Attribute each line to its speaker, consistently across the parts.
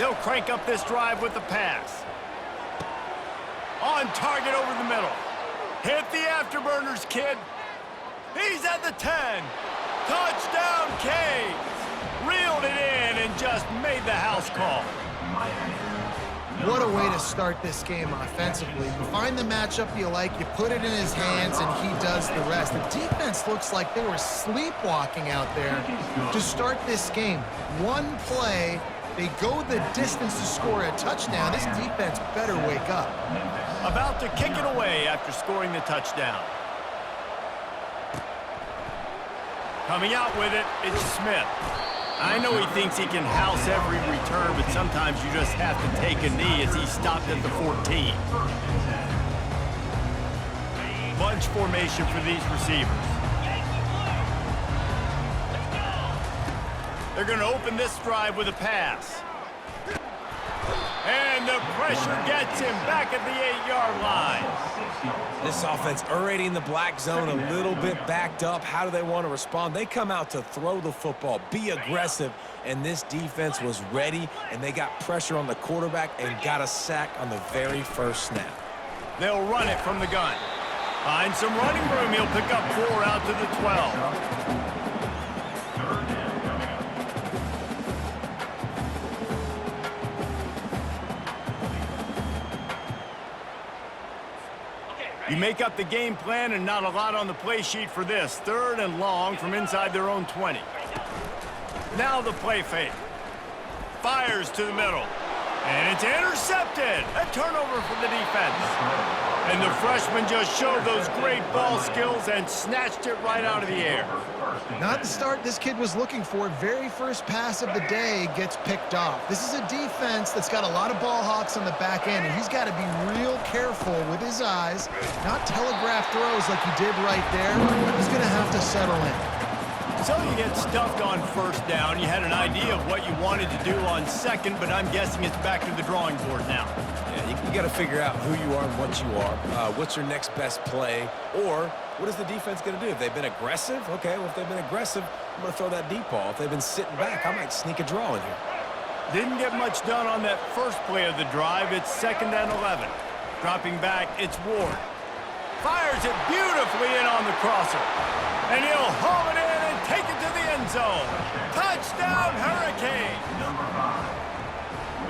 Speaker 1: They'll crank up this drive with the pass. On target over the middle. Hit the afterburners, kid. He's at the 10. Touchdown, Canes. Reeled it in and just made the house call.
Speaker 2: What a way to start this game offensively. You find the matchup you like, you put it in his hands, and he does the rest. The defense looks like they were sleepwalking out there to start this game. One play, they go the distance to score a touchdown. This defense better wake up.
Speaker 1: About to kick it away after scoring the touchdown. Coming out with it, it's Smith. I know he thinks he can house every return, but sometimes you just have to take a knee as he stopped at the 14. Bunch formation for these receivers. They're going to open this drive with a pass. And the pressure gets him back at the 8-yard line.
Speaker 3: This offense already in the black zone, a little bit backed up. How do they want to respond? They come out to throw the football, be aggressive, and this defense was ready, and they got pressure on the quarterback and got a sack on the very first snap.
Speaker 1: They'll run it from the gun. Find some running room. He'll pick up 4 out to the 12. You make up the game plan and not a lot on the play sheet for this. 3rd and long from inside their own 20. Now the play fake. Fires to the middle. And it's intercepted. A turnover for the defense. And the freshman just showed those great ball skills and snatched it right out of the air.
Speaker 2: Not the start this kid was looking for. Very first pass of the day gets picked off. This is a defense that's got a lot of ball hawks on the back end, and he's got to be real careful with his eyes, not telegraph throws like he did right there. He's going to have to settle in.
Speaker 1: So you get stuffed on 1st down. You had an idea of what you wanted to do on 2nd, but I'm guessing it's back to the drawing board now.
Speaker 3: Yeah, you got to figure out who you are and what you are. What's your next best play? Or what is the defense going to do? If they've been aggressive, okay, well, if they've been aggressive, I'm going to throw that deep ball. If they've been sitting back, I might sneak a draw in here.
Speaker 1: Didn't get much done on that first play of the drive. It's 2nd and 11. Dropping back, it's Ward. Fires it beautifully in on the crosser. And he'll haul it in and take it to the end zone. Touchdown, Hurricane!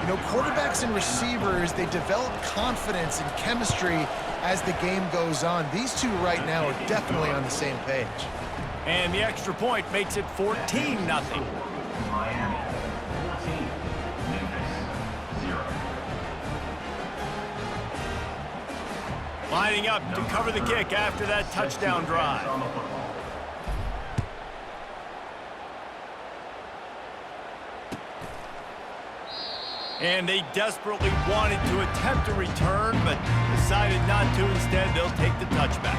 Speaker 2: You know, quarterbacks and receivers, they develop confidence and chemistry as the game goes on. These two right now are definitely on the same page.
Speaker 1: And the extra point makes it 14-0.
Speaker 4: Miami, 14, Memphis, 0.
Speaker 1: Lining up to cover the kick after that touchdown drive. And they desperately wanted to attempt a return, but decided not to. Instead, they'll take the touchback.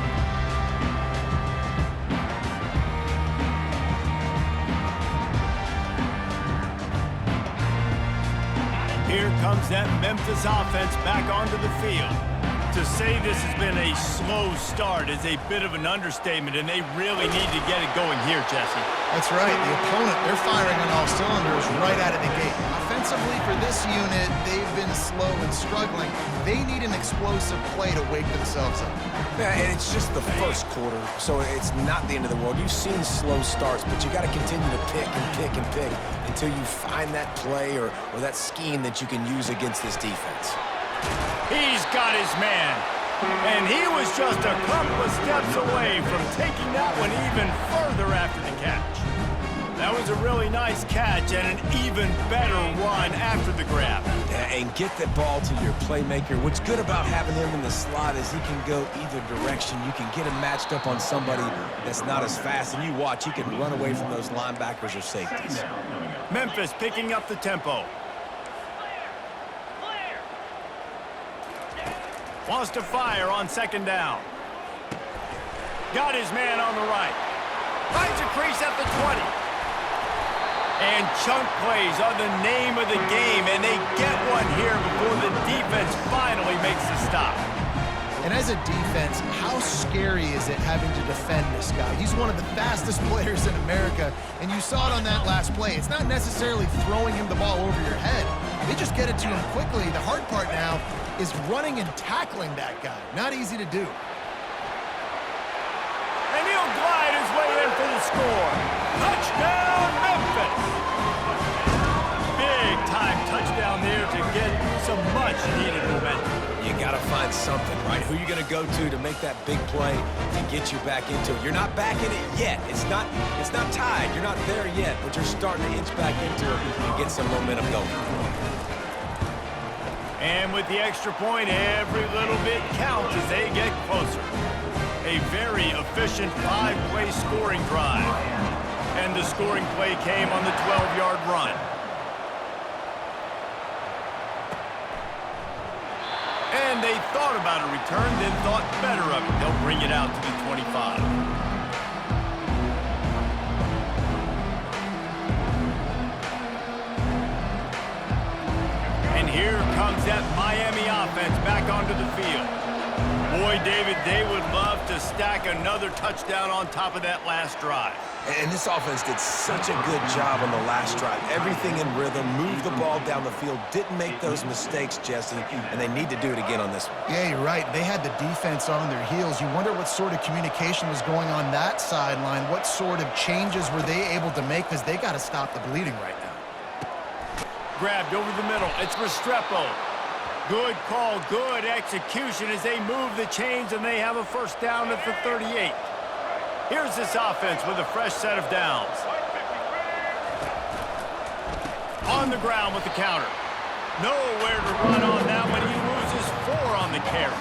Speaker 1: Here comes that Memphis offense back onto the field. To say this has been a slow start is a bit of an understatement, and they really need to get it going here, Jesse.
Speaker 2: That's right. The opponent, they're firing on all cylinders right out of the gate. Offensively for this unit, they've been slow and struggling. They need an explosive play to wake themselves up.
Speaker 3: Yeah, and it's just the first quarter, so it's not the end of the world. You've seen slow starts, but you got to continue to pick and pick and pick until you find that play or that scheme that you can use against this defense.
Speaker 1: He's got his man, and he was just a couple of steps away from taking that one even further after the catch. That was a really nice catch and an even better run after the grab.
Speaker 3: Yeah, and get the ball to your playmaker. What's good about having him in the slot is he can go either direction. You can get him matched up on somebody that's not as fast, and you watch, he can run away from those linebackers or safeties.
Speaker 1: Memphis picking up the tempo. Wants to fire on 2nd down. Got his man on the right. Finds a crease at the 20. And chunk plays are the name of the game, and they get one here before the defense finally makes the stop.
Speaker 2: And as a defense, how scary is it having to defend this guy? He's one of the fastest players in America, and you saw it on that last play. It's not necessarily throwing him the ball over your head. They just get it to him quickly. The hard part now is running and tackling that guy. Not easy to do.
Speaker 1: And he'll glide his way in for the score. Touchdown, Memphis! Big-time touchdown there to get some much-needed momentum.
Speaker 3: You got to find something, right? Who you going to go to make that big play to get you back into it? You're not back in it yet. It's not tied. You're not there yet, but you're starting to inch back into it and get some momentum going.
Speaker 1: And with the extra point, every little bit counts as they get closer. A very efficient 5-play scoring drive. And the scoring play came on the 12-yard run. And they thought about a return, then thought better of it. They'll bring it out to the 25. And here comes that Miami offense back onto the field. Boy, David, they would love to stack another touchdown on top of that last drive.
Speaker 3: And this offense did such a good job on the last drive. Everything in rhythm, moved the ball down the field, didn't make those mistakes, Jesse, and they need to do it again on this one.
Speaker 2: Yeah, you're right. They had the defense on their heels. You wonder what sort of communication was going on that sideline. What sort of changes were they able to make, because they got to stop the bleeding right now.
Speaker 1: Grabbed over the middle. It's Restrepo. Good call, good execution as they move the chains, and they have a first down at the 38. Here's this offense with a fresh set of downs. On the ground with the counter. Nowhere to run on that one. He loses 4 on the carry.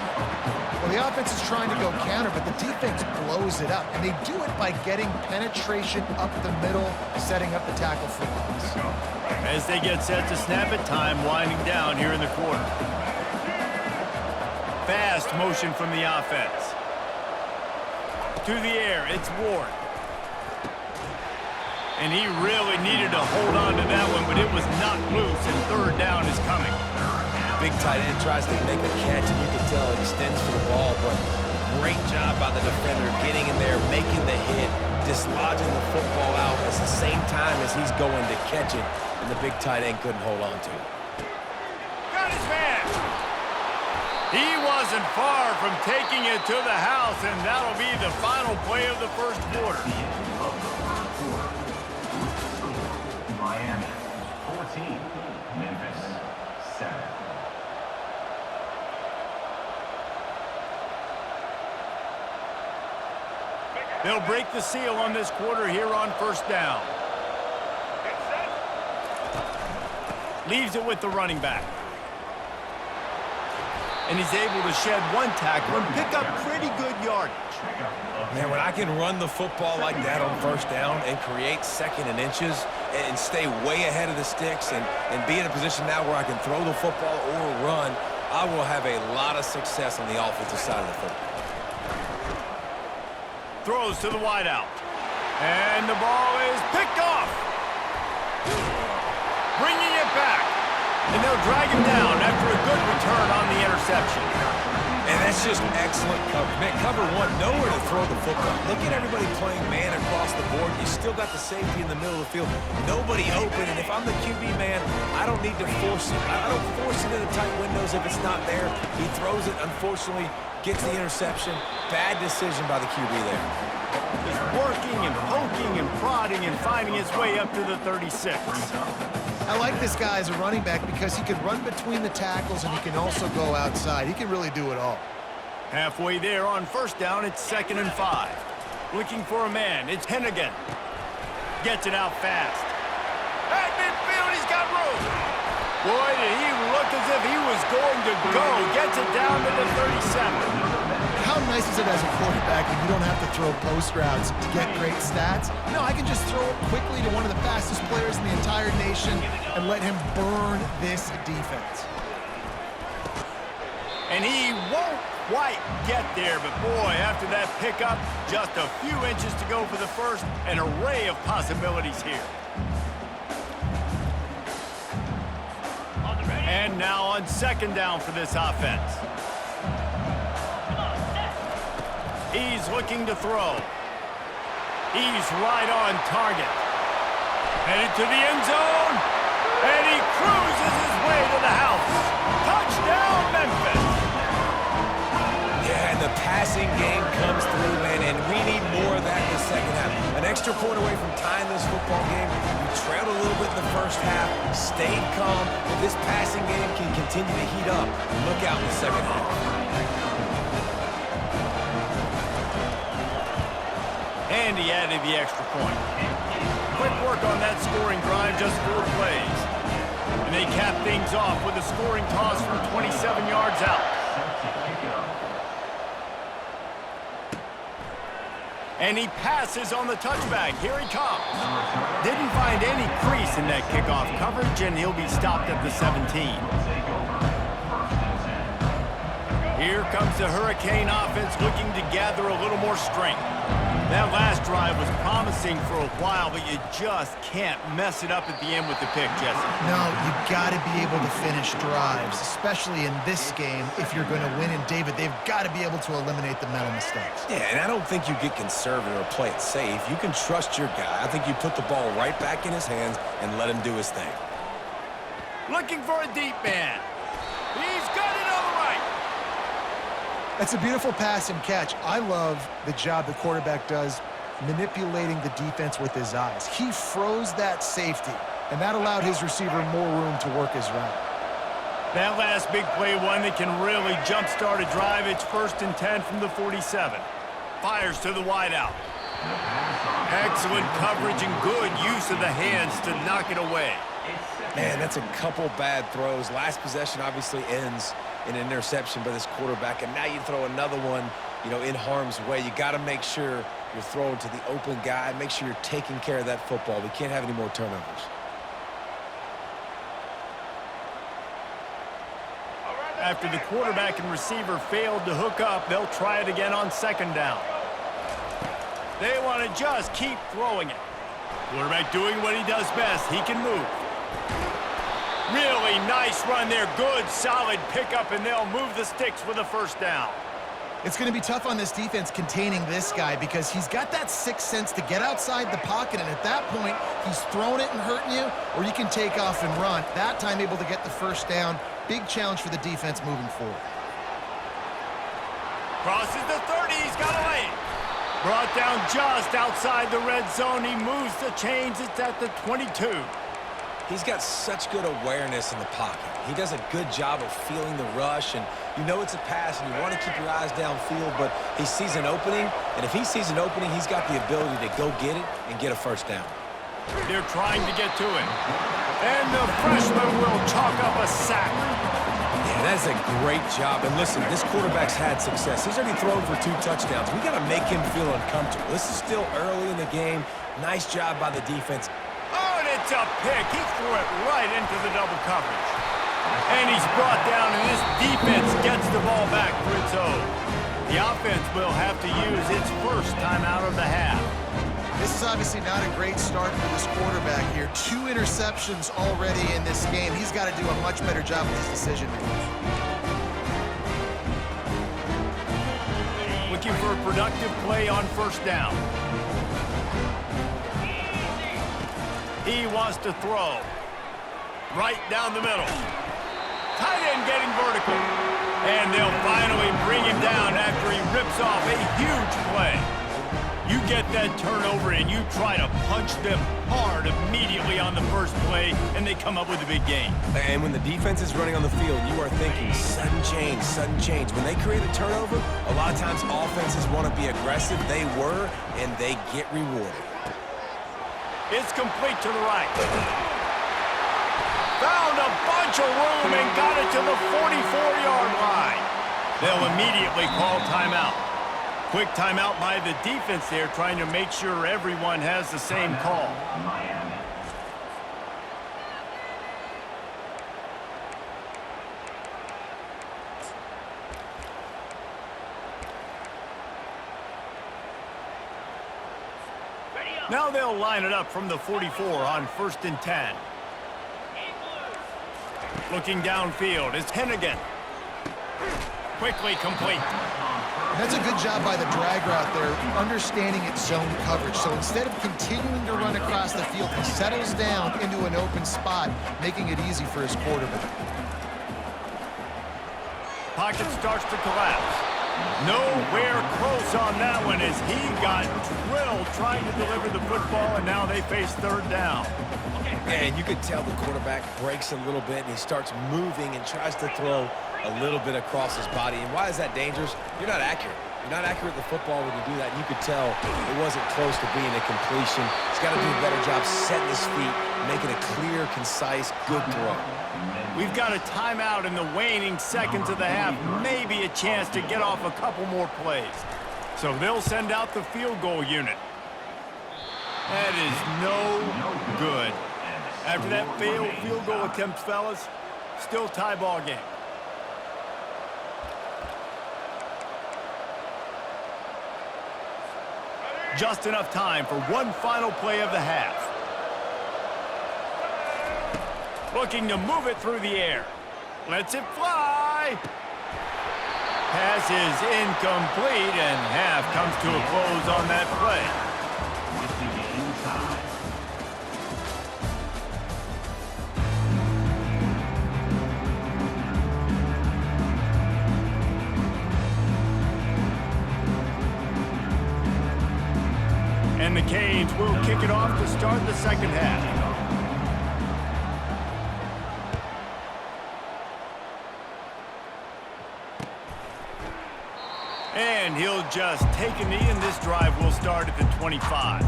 Speaker 2: Well, the offense is trying to go counter, but the defense blows it up, and they do it by getting penetration up the middle, setting up the tackle for loss.
Speaker 1: As they get set to snap it, time winding down here in the quarter. Fast motion from the offense. To the air, it's Ward. And he really needed to hold on to that one, but it was knocked loose, and third down is coming.
Speaker 3: Big tight end tries to make a catch, and you can tell it extends for the ball, but great job by the defender getting in there, making the hit, dislodging the football out at the same time as he's going to catch it, and the big tight end couldn't hold on to it.
Speaker 1: Got his man. He wasn't far from taking it to the house, and that'll be the final play of the first quarter.
Speaker 4: Miami 14, Memphis 7.
Speaker 1: They'll break the seal on this quarter here on first down. Leaves it with the running back. And he's able to shed one tackle and pick up pretty good yardage.
Speaker 3: Man, when I can run the football like that on first down and create second and inches and stay way ahead of the sticks and be in a position now where I can throw the football or run, I will have a lot of success on the offensive side of the football.
Speaker 1: Throws to the wideout. And the ball is picked off. Bringing it back. And they'll drag him down after a good return on the interception.
Speaker 3: And that's just excellent coverage. Man, cover one, nowhere to throw the football. Look at everybody playing man across the board. You still got the safety in the middle of the field. Nobody open, and if I'm the QB man, I don't need to force it. I don't force it into tight windows if it's not there. He throws it, unfortunately, gets the interception. Bad decision by the QB there.
Speaker 1: He's working and poking and prodding and finding his way up to the 36.
Speaker 2: I like this guy as a running back because he can run between the tackles and he can also go outside. He can really do it all.
Speaker 1: Halfway there on first down, it's 2nd and 5. Looking for a man, it's Hennigan. Gets it out fast. At midfield, he's got room. Boy, did he look as if he was going to go. Gets it down to the 37.
Speaker 2: How nice is it as a quarterback when you don't have to throw post routes to get great stats? No, I can just throw it quickly to one of the fastest players in the entire nation and let him burn this defense.
Speaker 1: And he won't quite get there, but boy, after that pickup, just a few inches to go for the first, an array of possibilities here. And now on 2nd down for this offense. He's looking to throw. He's right on target. Headed to the end zone. And he cruises his way to the house. Touchdown, Memphis.
Speaker 3: Yeah, and the passing game comes through, man, and we need more of that in the second half. An extra point away from tying this football game. We trailed a little bit in the first half, stayed calm. If this passing game can continue to heat up, look out in the second half.
Speaker 1: And he added the extra point. Quick work on that scoring drive, just 4 plays. And they cap things off with a scoring toss from 27 yards out. And he passes on the touchback. Here he comes. Didn't find any crease in that kickoff coverage, and he'll be stopped at the 17. Here comes the Hurricane offense looking to gather a little more strength. That last drive was promising for a while, but you just can't mess it up at the end with the pick, Jesse.
Speaker 2: No, you've got to be able to finish drives, especially in this game. If you're going to win, and David, they've got to be able to eliminate the mental mistakes.
Speaker 3: Yeah, and I don't think you get conservative or play it safe. You can trust your guy. I think you put the ball right back in his hands and let him do his thing.
Speaker 1: Looking for a deep man. He's got it on the right.
Speaker 2: That's a beautiful pass and catch. I love the job the quarterback does manipulating the defense with his eyes. He froze that safety, and that allowed his receiver more room to work his route.
Speaker 1: That last big play, one that can really jumpstart a drive. It's 1st and 10 from the 47. Fires to the wideout. Excellent coverage and good use of the hands to knock it away.
Speaker 3: Man, that's a couple bad throws. Last possession obviously ends in an interception by this quarterback, and now you throw another one, in harm's way. You got to make sure you're throwing to the open guy. Make sure you're taking care of that football. We can't have any more turnovers.
Speaker 1: After the quarterback and receiver failed to hook up, they'll try it again on 2nd down. They want to just keep throwing it. Quarterback doing what he does best. He can move. Really nice run there. Good, solid pickup, and they'll move the sticks with a 1st down.
Speaker 2: It's going to be tough on this defense containing this guy because he's got that sixth sense to get outside the pocket, and at that point, he's throwing it and hurting you, or you can take off and run. That time able to get the 1st down. Big challenge for the defense moving forward.
Speaker 1: Crosses the 30. He's got a lane. Brought down just outside the red zone. He moves the chains. It's at the 22.
Speaker 3: He's got such good awareness in the pocket. He does a good job of feeling the rush, and you know it's a pass, and you want to keep your eyes downfield, but he sees an opening, and if he sees an opening, he's got the ability to go get it and get a 1st down.
Speaker 1: They're trying to get to him. And the freshman will chalk up a sack.
Speaker 3: Yeah, that's a great job. And listen, this quarterback's had success. He's already thrown for 2 touchdowns. We got to make him feel uncomfortable. This is still early in the game. Nice job by the defense.
Speaker 1: Oh, and it's a pick. He threw it right into the double coverage. And he's brought down, and this defense gets the ball back for its own. The offense will have to use its 1st timeout of the half.
Speaker 2: This is obviously not a great start for this quarterback here. 2 interceptions already in this game. He's got to do a much better job with his decision-making.
Speaker 1: Looking for a productive play on 1st down. He wants to throw. Right down the middle. Tight end getting vertical. And they'll finally bring him down after he rips off a huge play. You get that turnover and you try to punch them hard immediately on the 1st play, and they come up with a big gain.
Speaker 3: And when the defense is running on the field, you are thinking sudden change, sudden change. When they create a turnover, a lot of times offenses want to be aggressive. They were, and they get rewarded.
Speaker 1: It's complete to the right. Found a bunch of room and got it to the 44-yard line. They'll immediately call timeout. Quick timeout by the defense there, trying to make sure everyone has the same call. Now they'll line it up from the 44 on 1st and 10. Looking downfield, it's Hennigan. Quickly complete.
Speaker 2: That's a good job by the drag route there, understanding its zone coverage. So instead of continuing to run across the field, he settles down into an open spot, making it easy for his quarterback.
Speaker 1: Pocket starts to collapse. Nowhere close on that one as he got drilled trying to deliver the football, and now they face third down.
Speaker 3: And you could tell the quarterback breaks a little bit, and he starts moving and tries to throw a little bit across his body. And why is that dangerous? You're not accurate. You're not accurate with the football when you do that. And you could tell it wasn't close to being a completion. He's got to do a better job setting his feet, making a clear, concise, good throw.
Speaker 1: We've got a timeout in the waning seconds of the half. Maybe a chance to get off a couple more plays. So they'll send out the field goal unit. That is no good. After that failed field goal attempt, fellas, still tie ball game. Just enough time for one final play of the half. Looking to move it through the air. Lets it fly. Pass is incomplete, and half comes to a close on that play. And the Canes will kick it off to start the second half. And he'll just take a knee, and this drive will start at the 25.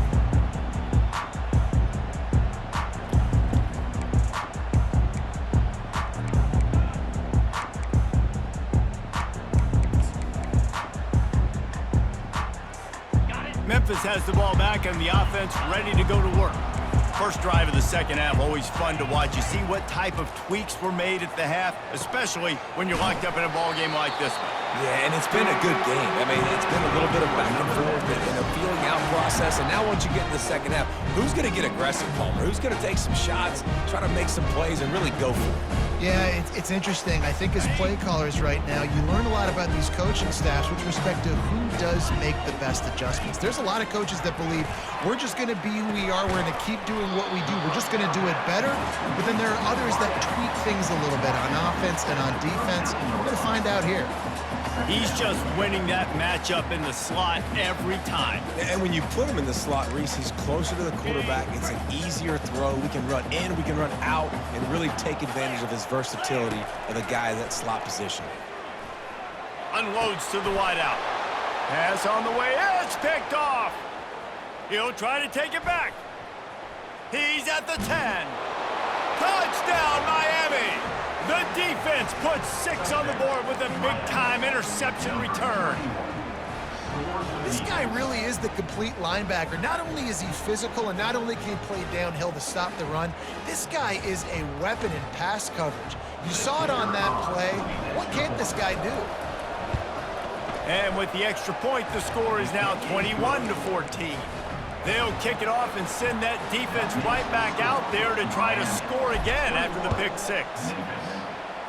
Speaker 1: Memphis has the ball back and the offense ready to go to work. First drive of the second half, always fun to watch. You see what type of tweaks were made at the half, especially when you're locked up in a ball game like this one.
Speaker 3: Yeah, and it's been a good game. I mean, it's been a little bit of back and forth and a feeling out process. And now once you get in the second half, who's going to get aggressive, Palmer? Who's going to take some shots, try to make some plays, and really go for it?
Speaker 2: Yeah, it's interesting. I think as play callers right now, you learn a lot about these coaching staffs with respect to who does make the best adjustments. There's a lot of coaches that believe we're just going to be who we are. We're going to keep doing what we do. We're just going to do it better. But then there are others that tweak things a little bit on offense and on defense. We're going to find out here.
Speaker 1: He's just winning that matchup in the slot every time.
Speaker 3: And when you put him in the slot, Reese, he's closer to the quarterback. It's an easier throw. We can run in, we can run out, and really take advantage of his versatility of the guy in that slot position.
Speaker 1: Unloads to the wideout. Pass on the way. It's picked off. He'll try to take it back. He's at the 10. Touchdown, Miami! The defense puts 6 on the board with a big-time interception return.
Speaker 2: This guy really is the complete linebacker. Not only is he physical and not only can he play downhill to stop the run, this guy is a weapon in pass coverage. You saw it on that play. What can't this guy do?
Speaker 1: And with the extra point, the score is now 21-14. They'll kick it off and send that defense right back out there to try to score again after the pick 6.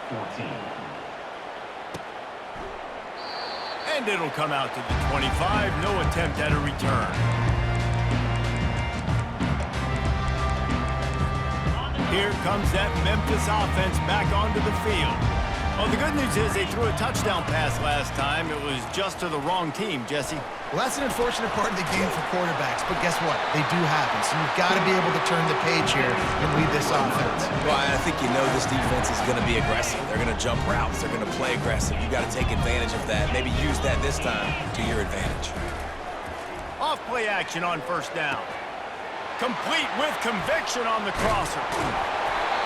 Speaker 4: 14.
Speaker 1: And it'll come out to the 25. No attempt at a return. Here comes that Memphis offense back onto the field. Well, the good news is they threw a touchdown pass last time. It was just to the wrong team, Jesse.
Speaker 2: Well, that's an unfortunate part of the game for quarterbacks, but guess what? They do happen, so you've got to be able to turn the page here and lead this offense.
Speaker 3: Well, I think you know this defense is going to be aggressive. They're going to jump routes. They're going to play aggressive. You got to take advantage of that. Maybe use that this time to your advantage.
Speaker 1: Off play action on first down. Complete with conviction on the crosser.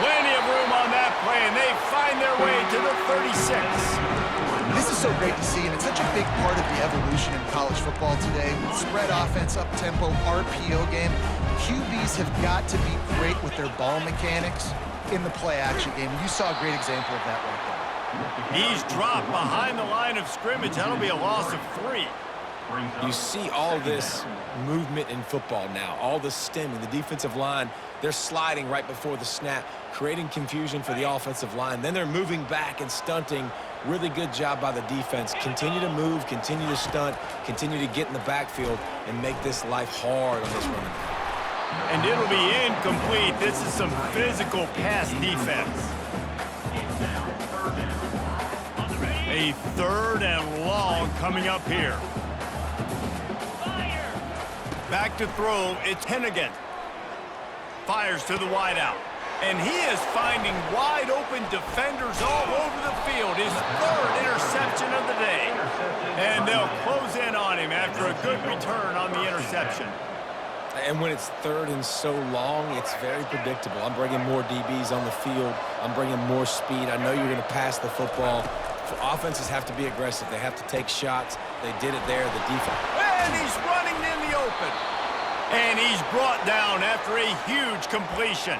Speaker 1: Plenty of room on that play, and they find their way to the 36.
Speaker 2: This is so great to see, and it's such a big part of the evolution in college football today. With spread offense, up-tempo, RPO game, QBs have got to be great with their ball mechanics in the play-action game. You saw a great example of that right there.
Speaker 1: He's dropped behind the line of scrimmage. That'll be a loss of 3.
Speaker 3: You see all this movement in football now, all the stemming, the defensive line, they're sliding right before the snap, creating confusion for the offensive line. Then they're moving back and stunting. Really good job by the defense. Continue to move, continue to stunt, continue to get in the backfield and make this life hard on this running back.
Speaker 1: And it'll be incomplete. This is some physical pass defense. A 3rd and long coming up here. Back to throw, it's Hennigan. Fires to the wideout. And he is finding wide open defenders all over the field. His 3rd interception of the day. And they'll close in on him after a good return on the interception.
Speaker 3: And when it's 3rd and so long, it's very predictable. I'm bringing more DBs on the field. I'm bringing more speed. I know you're going to pass the football. Offenses have to be aggressive. They have to take shots. They did it there, the defense.
Speaker 1: And he's running in the open. And he's brought down after a huge completion.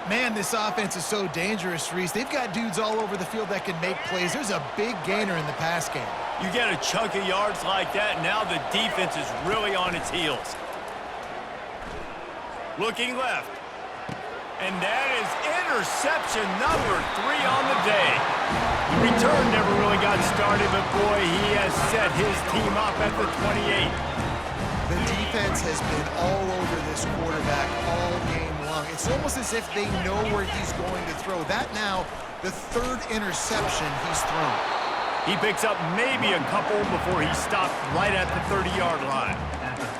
Speaker 2: Man, this offense is so dangerous, Reese. They've got dudes all over the field that can make plays. There's a big gainer in the pass game.
Speaker 1: You get a chunk of yards like that, now the defense is really on its heels. Looking left. And that is interception number 3 on the day. The return never really got started, but boy, he has set his team up at the 28.
Speaker 2: The defense has been all over this quarterback all game long. It's almost as if they know where he's going to throw. That now, the 3rd interception he's thrown.
Speaker 1: He picks up maybe a couple before he stopped right at the 30-yard line.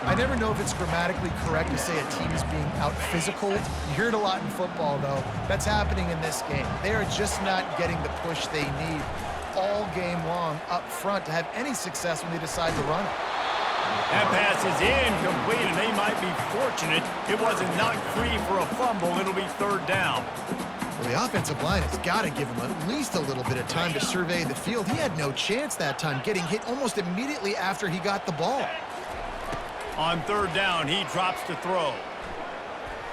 Speaker 2: I never know if it's grammatically correct to say a team is being out-physicaled. You hear it a lot in football, though. That's happening in this game. They are just not getting the push they need all game long up front to have any success when they decide to run it.
Speaker 1: That pass is incomplete, and they might be fortunate it wasn't knocked free for a fumble. It'll be 3rd down.
Speaker 2: Well, the offensive line has got to give him at least a little bit of time to survey the field. He had no chance that time, getting hit almost immediately after he got the ball.
Speaker 1: On 3rd down, he drops to throw.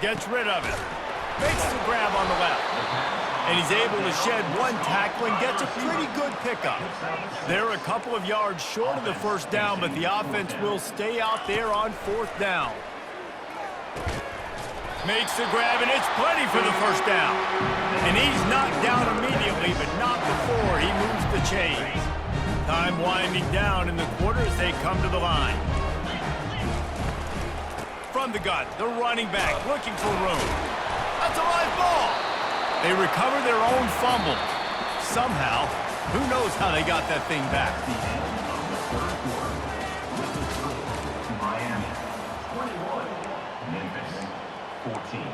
Speaker 1: Gets rid of it. Makes the grab on the left. And he's able to shed 1 tackle and gets a pretty good pickup. They're a couple of yards short of the 1st down, but the offense will stay out there on 4th down. Makes the grab, and it's plenty for the 1st down. And he's knocked down immediately, but not before he moves the chains. Time winding down in the quarter as they come to the line. From the gun, the running back looking for room. That's a live ball. They recover their own fumble. Somehow, who knows how they got that thing back.
Speaker 4: Miami 21, Memphis 14.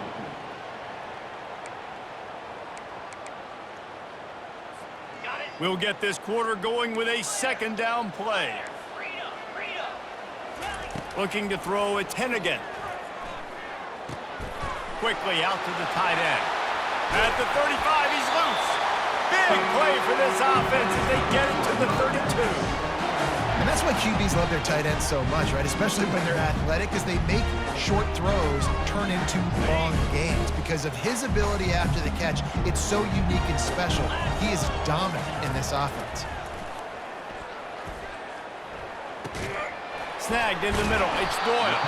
Speaker 1: We'll get this quarter going with a 2nd down play. Looking to throw, it's Hennigan. Quickly out to the tight end. At the 35, he's loose. Big play for this offense as they get it to the 32.
Speaker 2: And that's why QBs love their tight ends so much, right? Especially when they're athletic, because they make short throws turn into long gains. Because of his ability after the catch, it's so unique and special. He is dominant in this offense.
Speaker 1: Snagged in the middle, it's Doyle.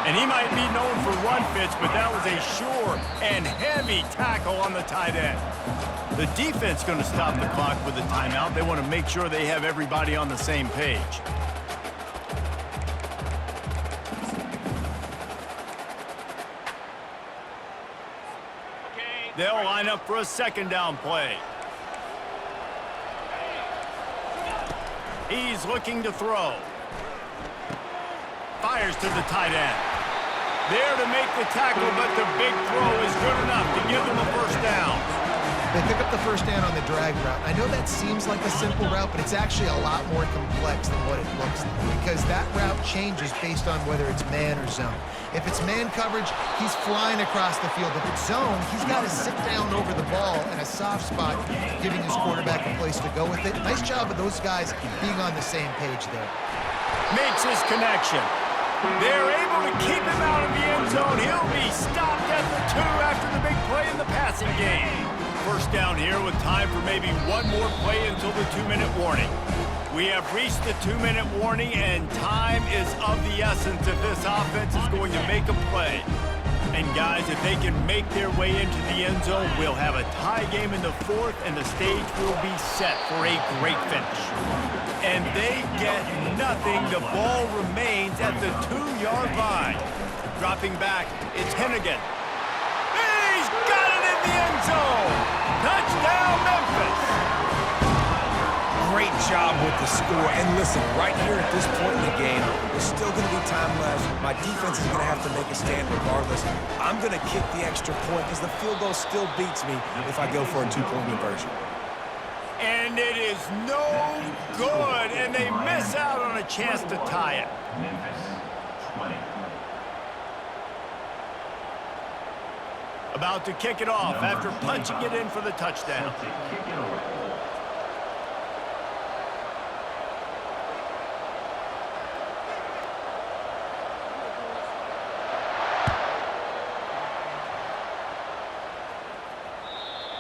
Speaker 1: And he might be known for run fits, but that was a sure and heavy tackle on the tight end. The defense going to stop the clock with a timeout. They want to make sure they have everybody on the same page. They'll line up for a 2nd down play. He's looking to throw. Fires to the tight end. There to make the tackle, but the big throw is good enough to give them a 1st down.
Speaker 2: They pick up the 1st down on the drag route. I know that seems like a simple route, but it's actually a lot more complex than what it looks like, because that route changes based on whether it's man or zone. If it's man coverage, he's flying across the field. If it's zone, he's got to sit down over the ball in a soft spot, giving his quarterback a place to go with it. Nice job of those guys being on the same page there.
Speaker 1: Makes his connection. They're able to keep him out of the end zone. He'll be stopped at the 2 after the big play in the passing game. 1st down here with time for maybe one more play until the 2-minute warning. We have reached the 2-minute warning, and time is of the essence if this offense is going to make a play. And guys, if they can make their way into the end zone, we'll have a tie game in the fourth, and the stage will be set for a great finish. And they get nothing. The ball remains at the 2-yard line. Dropping back, it's Hennigan. He's got it in the end zone. Touchdown, Memphis.
Speaker 3: Great job with the score. And listen, right here at this point in the game, there's still going to be time left. My defense is going to have to make a stand regardless. I'm going to kick the extra point because the field goal still beats me if I go for a 2-point conversion.
Speaker 1: And it is no good, and they miss out on a chance to tie it.
Speaker 4: Memphis, 20.
Speaker 1: About to kick it off after punching it in for the touchdown.
Speaker 4: Set to kick it away.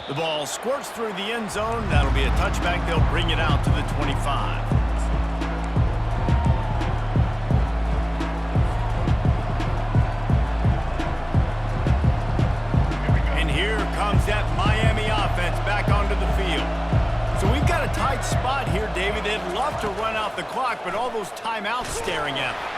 Speaker 1: The ball squirts through the end zone. That'll be a touchback. They'll bring it out to the 25. And here comes that Miami offense back onto the field. So we've got a tight spot here, David. They'd love to run out the clock, but all those timeouts staring at them.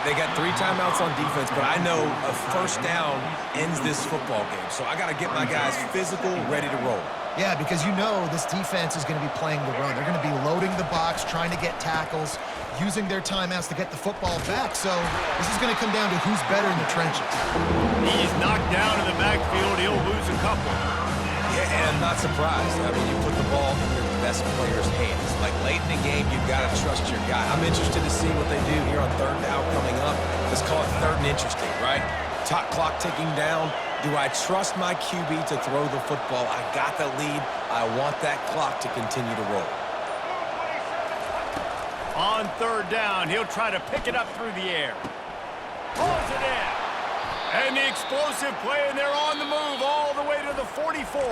Speaker 3: They got 3 timeouts on defense, but I know a first down ends this football game. So I got to get my guys physical, ready to roll.
Speaker 2: Yeah, because you know this defense is going to be playing the run. They're going to be loading the box, trying to get tackles, using their timeouts to get the football back. So this is going to come down to who's better in the trenches.
Speaker 1: He's knocked down in the backfield. He'll lose a couple.
Speaker 3: Yeah, and I'm not surprised. I mean, you put the ball in your best player's hands. Like, late in the game, you've got to trust your guy. I'm interested to see what they do here on 3rd down coming up. Let's call it 3rd and interesting, right? Top clock ticking down. Do I trust my QB to throw the football? I got the lead. I want that clock to continue to roll.
Speaker 1: On 3rd down, he'll try to pick it up through the air. Pulls it in. And the explosive play, and they're on the move all the way to the 44.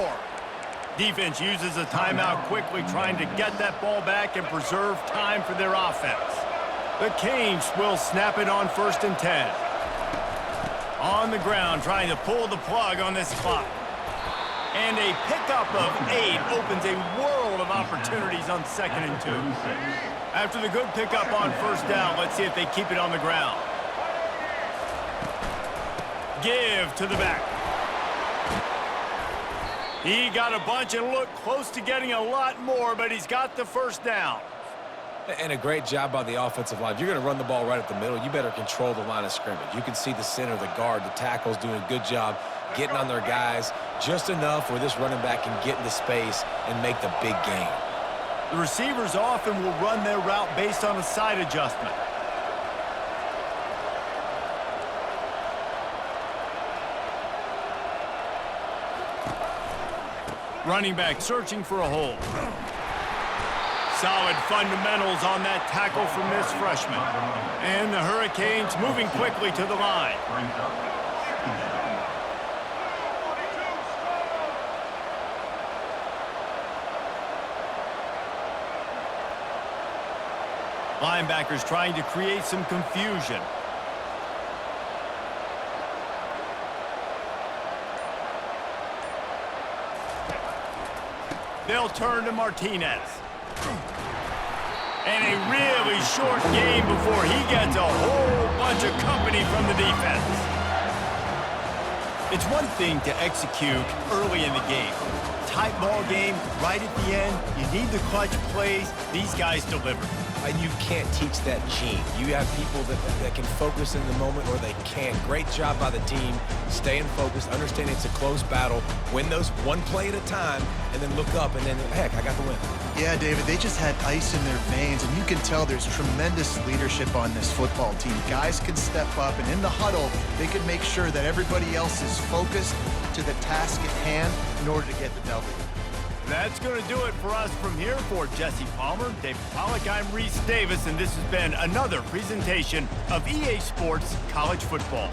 Speaker 1: Defense uses a timeout quickly, trying to get that ball back and preserve time for their offense. The Canes will snap it on 1st and 10. On the ground, trying to pull the plug on this clock. And a pickup of 8 opens a world of opportunities on 2nd and 2. After the good pickup on 1st down, let's see if they keep it on the ground. Give to the back. He got a bunch and looked close to getting a lot more, but he's got the 1st down.
Speaker 3: And a great job by the offensive line. If you're going to run the ball right at the middle, you better control the line of scrimmage. You can see the center, the guard, the tackles doing a good job getting on their guys just enough where this running back can get into space and make the big gain.
Speaker 1: The receivers often will run their route based on a side adjustment. Running back searching for a hole. Solid fundamentals on that tackle from this freshman. And the Hurricanes moving quickly to the line. Linebackers trying to create some confusion. They'll turn to Martinez. And a really short game before he gets a whole bunch of company from the defense. It's one thing to execute early in the game. Tight ball game, right at the end, you need the clutch plays. These guys deliver.
Speaker 3: And you can't teach that gene. You have people that can focus in the moment or they can't. Great job by the team, staying focused, understanding it's a close battle, win those one play at a time, and then look up and then, heck, I got the win.
Speaker 2: Yeah, David, they just had ice in their veins, and you can tell there's tremendous leadership on this football team. Guys can step up, and in the huddle, they can make sure that everybody else is focused to the task at hand in order to get the W.
Speaker 1: That's going to do it for us from here. For Jesse Palmer, David Pollack, I'm Reese Davis, and this has been another presentation of EA Sports College Football.